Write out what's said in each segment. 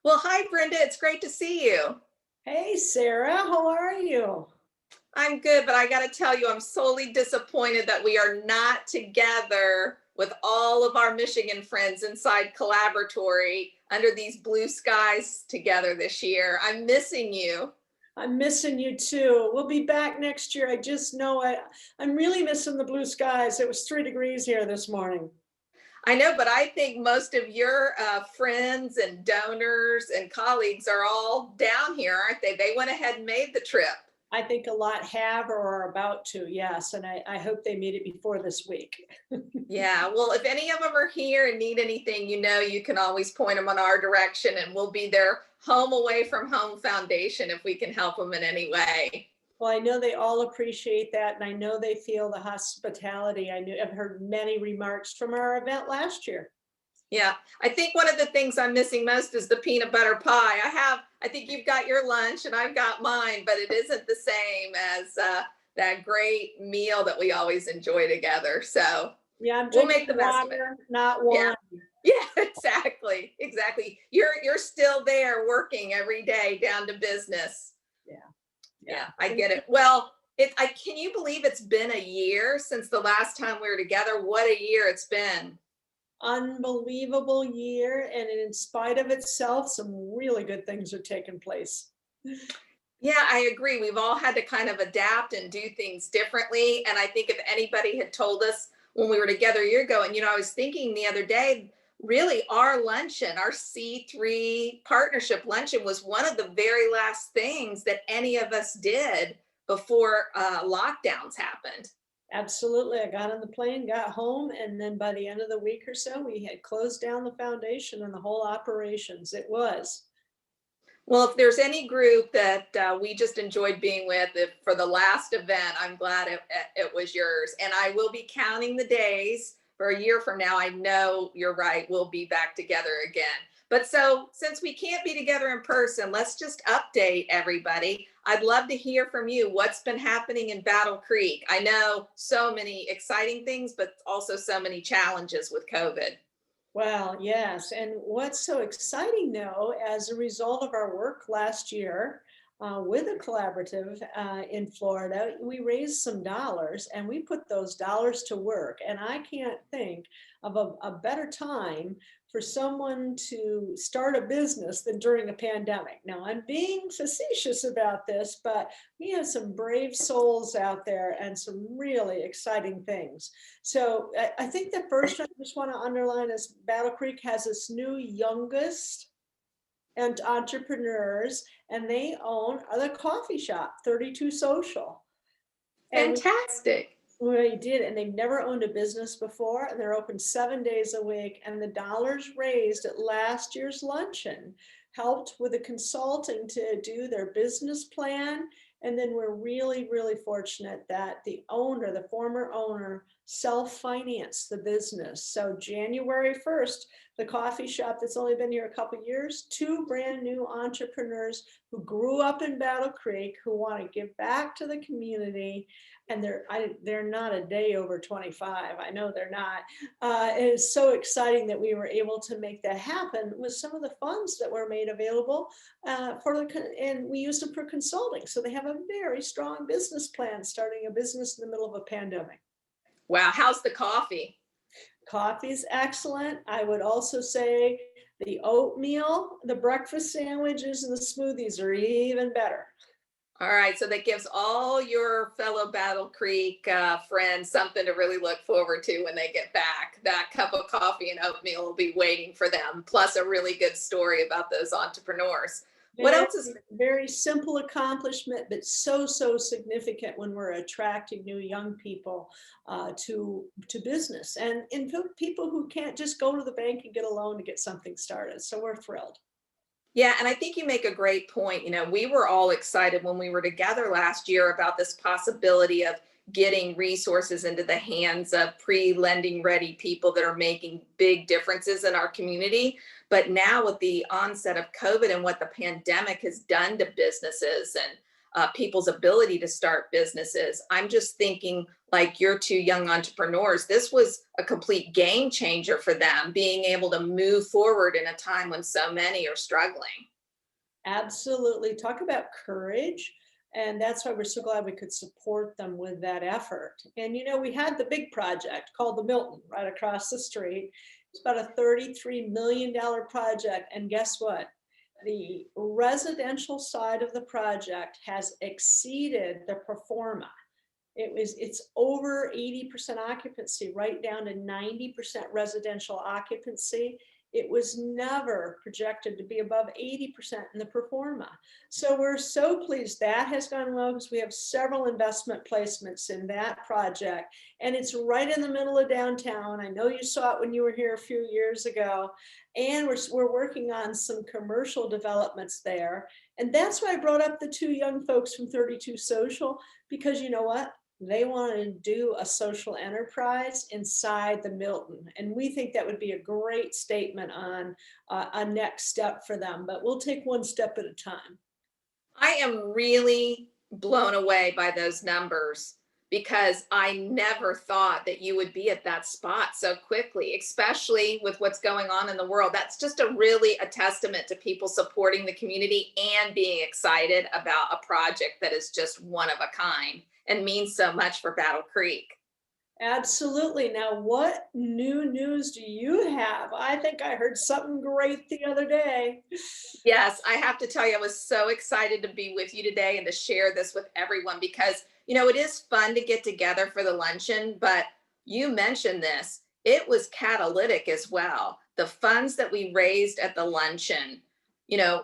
Well, hi, Brenda. It's great to see you. Hey Sarah, how are you? I'm good, but I got to tell you, I'm sorely disappointed that we are not together with all of our Michigan friends inside Collaboratory under these blue skies together this year. I'm missing you. I'm missing you too. We'll be back next year. I just know I'm really missing the blue skies. It was 3 degrees here this morning. I know, but I think most of your friends and donors and colleagues are all down here, aren't they? They went ahead and made the trip. I think a lot have or are about to, yes. And I hope they made it before this week. Yeah, well, if any of them are here and need anything, you can always point them in our direction, and we'll be their home away from home foundation if we can help them in any way. Well, I know they all appreciate that, and I know they feel the hospitality. I've heard many remarks from our event last year. Yeah, I think one of the things I'm missing most is the peanut butter pie. I think you've got your lunch and I've got mine, but it isn't the same as that great meal that we always enjoy together. So Yeah, I'm we'll make drinking the best of it. water, not Yeah. wine. Yeah, exactly. Exactly. You're still there working every day down to business. Yeah, yeah. Yeah, I get it. Well, I can you believe it's been a year since the last time we were together? What a year it's been. Unbelievable year, and in spite of itself, some really good things are taking place. Yeah, I agree. We've all had to kind of adapt and do things differently. And I think if anybody had told us when we were together a year ago, and I was thinking the other day, really our luncheon, our C3 partnership luncheon was one of the very last things that any of us did before lockdowns happened. Absolutely. I got on the plane, got home, and then by the end of the week or so, we had closed down the foundation and the whole operations. It was. Well, if there's any group that we just enjoyed being with for the last event, I'm glad it was yours. And I will be counting the days for a year from now. I know you're right. We'll be back together again. But so, since we can't be together in person, let's just update everybody. I'd love to hear from you. What's been happening in Battle Creek? I know so many exciting things, but also so many challenges with COVID. Well, yes. And what's so exciting, though, as a result of our work last year with a collaborative in Florida, we raised some dollars and we put those dollars to work. And I can't think of a better time for someone to start a business than during a pandemic. Now, I'm being facetious about this, but we have some brave souls out there and some really exciting things. So I think the first one I just want to underline is Battle Creek has this new youngest and entrepreneurs, and they own the coffee shop, 32 Social. And Fantastic. we did, and they've never owned a business before, and they're open 7 days a week. And the dollars raised at last year's luncheon helped with the consulting to do their business plan. And then we're really, really fortunate that the owner, the former owner, self-financed the business. So January 1st, the coffee shop that's only been here a couple years, two brand new entrepreneurs who grew up in Battle Creek, who want to give back to the community, and they're not a day over 25. I know they're not. It is so exciting that we were able to make that happen with some of the funds that were made available and we used them for consulting. So they have a very strong business plan, starting a business in the middle of a pandemic. Wow. How's the coffee? Coffee is excellent. I would also say the oatmeal, the breakfast sandwiches, and the smoothies are even better. All right, so that gives all your fellow Battle Creek friends something to really look forward to when they get back. That cup of coffee and oatmeal will be waiting for them, plus a really good story about those entrepreneurs. What Very, else is very simple accomplishment, but so, so significant when we're attracting new young people to business and people who can't just go to the bank and get a loan to get something started. So we're thrilled. Yeah, and I think you make a great point. We were all excited when we were together last year about this possibility of getting resources into the hands of pre-lending ready people that are making big differences in our community. But now with the onset of COVID and what the pandemic has done to businesses and people's ability to start businesses. I'm just thinking, like your two young entrepreneurs, this was a complete game changer for them, being able to move forward in a time when so many are struggling. Absolutely. Talk about courage. And that's why we're so glad we could support them with that effort. And we had the big project called the Milton right across the street. It's about a $33 million project. And guess what? The residential side of the project has exceeded the pro forma. It's over 80% occupancy, right down to 90% residential occupancy. It was never projected to be above 80% in the pro forma. So we're so pleased that has gone well, because we have several investment placements in that project, and it's right in the middle of downtown. I know you saw it when you were here a few years ago, and we're working on some commercial developments there. And that's why I brought up the two young folks from 32 Social, because you know what? They want to do a social enterprise inside the Milton. And we think that would be a great statement on a next step for them, but we'll take one step at a time. I am really blown away by those numbers because I never thought that you would be at that spot so quickly, especially with what's going on in the world. That's just a testament to people supporting the community and being excited about a project that is just one of a kind and means so much for Battle Creek. Absolutely. Now, what new news do you have? I think I heard something great the other day. Yes, I have to tell you, I was so excited to be with you today and to share this with everyone because, it is fun to get together for the luncheon, but you mentioned this. It was catalytic as well. The funds that we raised at the luncheon,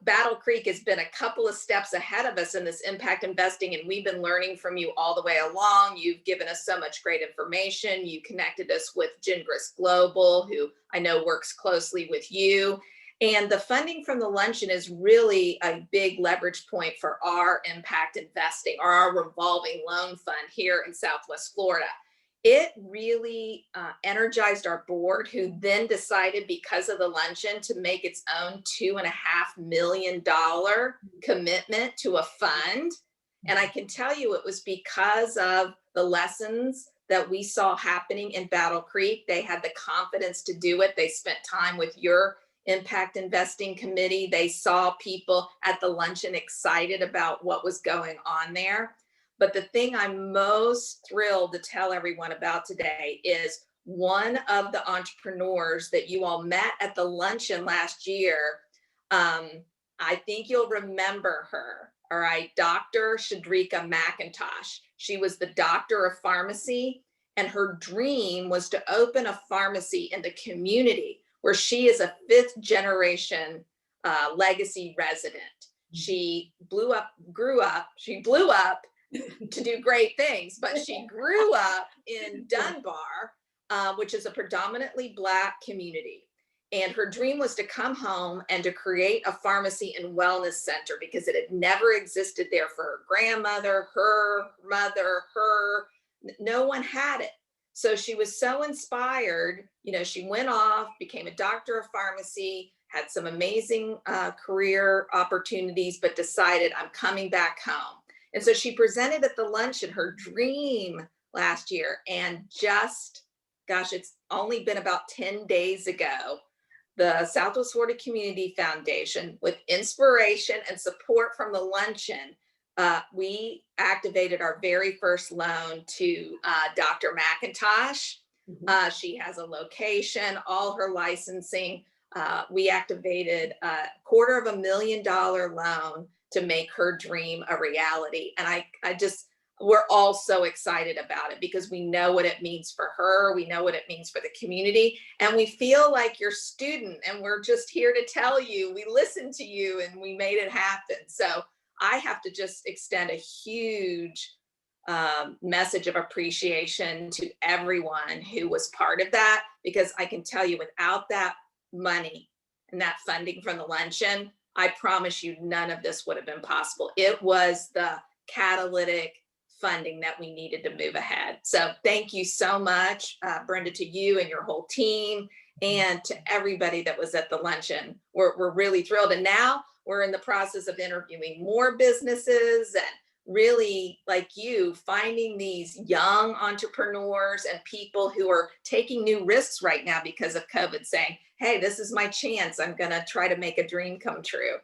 Battle Creek has been a couple of steps ahead of us in this impact investing, and we've been learning from you all the way along. You've given us so much great information. You connected us with Gingras Global, who I know works closely with you. And the funding from the luncheon is really a big leverage point for our impact investing, or our revolving loan fund here in Southwest Florida. It really energized our board, who then decided, because of the luncheon, to make its own $2.5 million commitment to a fund. And I can tell you it was because of the lessons that we saw happening in Battle Creek. They had the confidence to do it. They spent time with your impact investing committee. They saw people at the luncheon excited about what was going on there. But the thing I'm most thrilled to tell everyone about today is one of the entrepreneurs that you all met at the luncheon last year. I think you'll remember her. All right, Dr. Shadrika McIntosh. She was the doctor of pharmacy, and her dream was to open a pharmacy in the community where she is a fifth generation legacy resident. She blew up to do great things, but she grew up in Dunbar, which is a predominantly Black community. And her dream was to come home and to create a pharmacy and wellness center, because it had never existed there for her grandmother, her mother, no one had it. So she was so inspired, she went off, became a doctor of pharmacy, had some amazing career opportunities, but decided, I'm coming back home. And so she presented at the luncheon her dream last year. And it's only been about 10 days ago, the Southwest Florida Community Foundation, with inspiration and support from the luncheon, we activated our very first loan to Dr. McIntosh. She has a location, all her licensing. We activated $250,000 loan to make her dream a reality. And we're all so excited about it, because we know what it means for her. We know what it means for the community. And we feel like your student, and we're just here to tell you, we listened to you and we made it happen. So I have to just extend a huge message of appreciation to everyone who was part of that, because I can tell you, without that money and that funding from the luncheon, I promise you none of this would have been possible. It was the catalytic funding that we needed to move ahead. So thank you so much, Brenda, to you and your whole team, and to everybody that was at the luncheon. We're really thrilled. And now we're in the process of interviewing more businesses, and really, like you, finding these young entrepreneurs and people who are taking new risks right now because of COVID, saying, hey, this is my chance. I'm going to try to make a dream come true.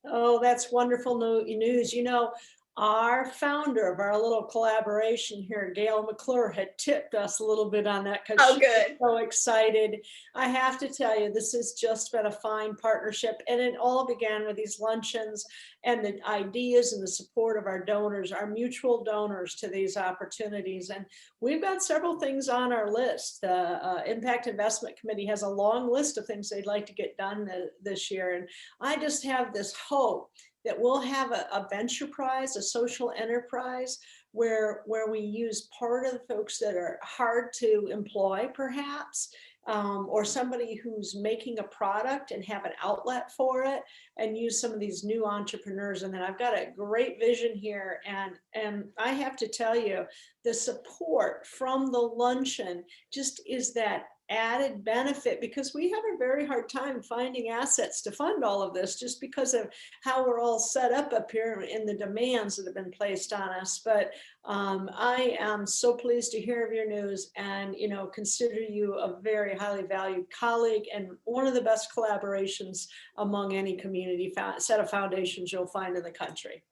Oh, that's wonderful news. You know, our founder of our little collaboration here, Gail McClure, had tipped us a little bit on that because Oh, she was good. so excited. I have to tell you, this has just been a fine partnership. And it all began with these luncheons and the ideas and the support of our donors, our mutual donors to these opportunities. And we've got several things on our list. The Impact Investment Committee has a long list of things they'd like to get done this year. And I just have this hope that we'll have a venture prize, a social enterprise, where we use part of the folks that are hard to employ, perhaps, or somebody who's making a product and have an outlet for it, and use some of these new entrepreneurs. And then I've got a great vision here, and I have to tell you, the support from the luncheon just is that added benefit, because we have a very hard time finding assets to fund all of this just because of how we're all set up here in the demands that have been placed on us. But I am so pleased to hear of your news, and consider you a very highly valued colleague and one of the best collaborations among any community set of foundations you'll find in the country.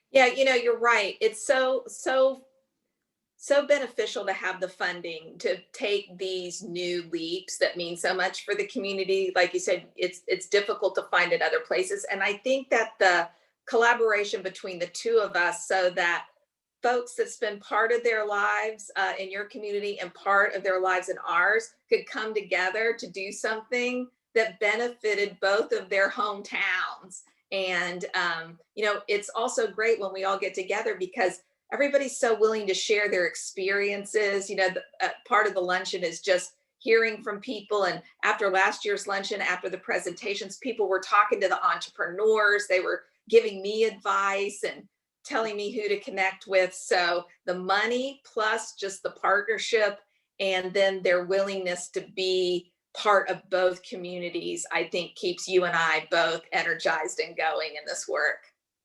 Yeah, you're right. It's so beneficial to have the funding to take these new leaps that mean so much for the community. Like you said, it's difficult to find at other places. And I think that the collaboration between the two of us, so that folks that spend part of their lives in your community and part of their lives in ours could come together to do something that benefited both of their hometowns. And it's also great when we all get together because everybody's so willing to share their experiences. Part of the luncheon is just hearing from people. And after last year's luncheon, after the presentations, people were talking to the entrepreneurs. They were giving me advice and telling me who to connect with. So the money plus just the partnership and then their willingness to be part of both communities, I think keeps you and I both energized and going in this work.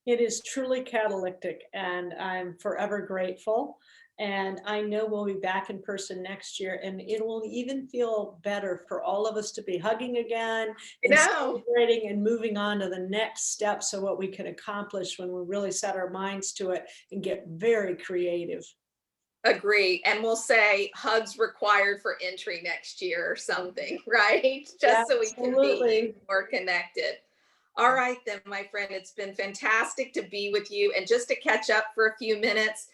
It is truly catalytic, and I'm forever grateful. And I know we'll be back in person next year, and it will even feel better for all of us to be hugging again You and know, celebrating and moving on to the next steps of what we can accomplish when we really set our minds to it and get very creative. agree. And we'll say hugs required for entry next year or something, right? Just so we can be Absolutely. more connected. All right, then, my friend, it's been fantastic to be with you and just to catch up for a few minutes.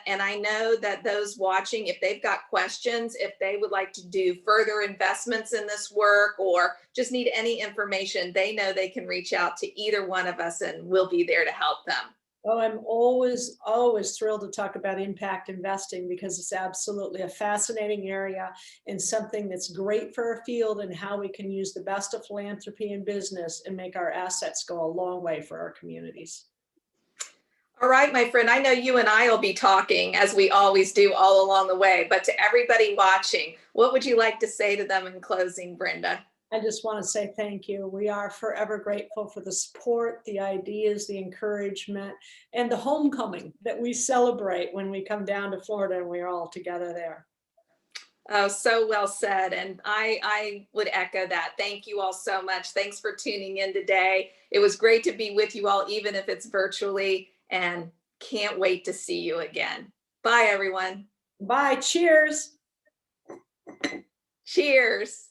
And I know that those watching, if they've got questions, if they would like to do further investments in this work or just need any information, they know they can reach out to either one of us and we'll be there to help them. Oh, I'm always, always thrilled to talk about impact investing because it's absolutely a fascinating area and something that's great for our field and how we can use the best of philanthropy and business and make our assets go a long way for our communities. All right, my friend, I know you and I will be talking as we always do all along the way, but to everybody watching, what would you like to say to them in closing, Brenda? I just want to say thank you. We are forever grateful for the support, the ideas, the encouragement, and the homecoming that we celebrate when we come down to Florida and we're all together there. Oh, so well said. And I would echo that. Thank you all so much. Thanks for tuning in today. It was great to be with you all, even if it's virtually, and can't wait to see you again. Bye, everyone. Bye. Cheers. Cheers.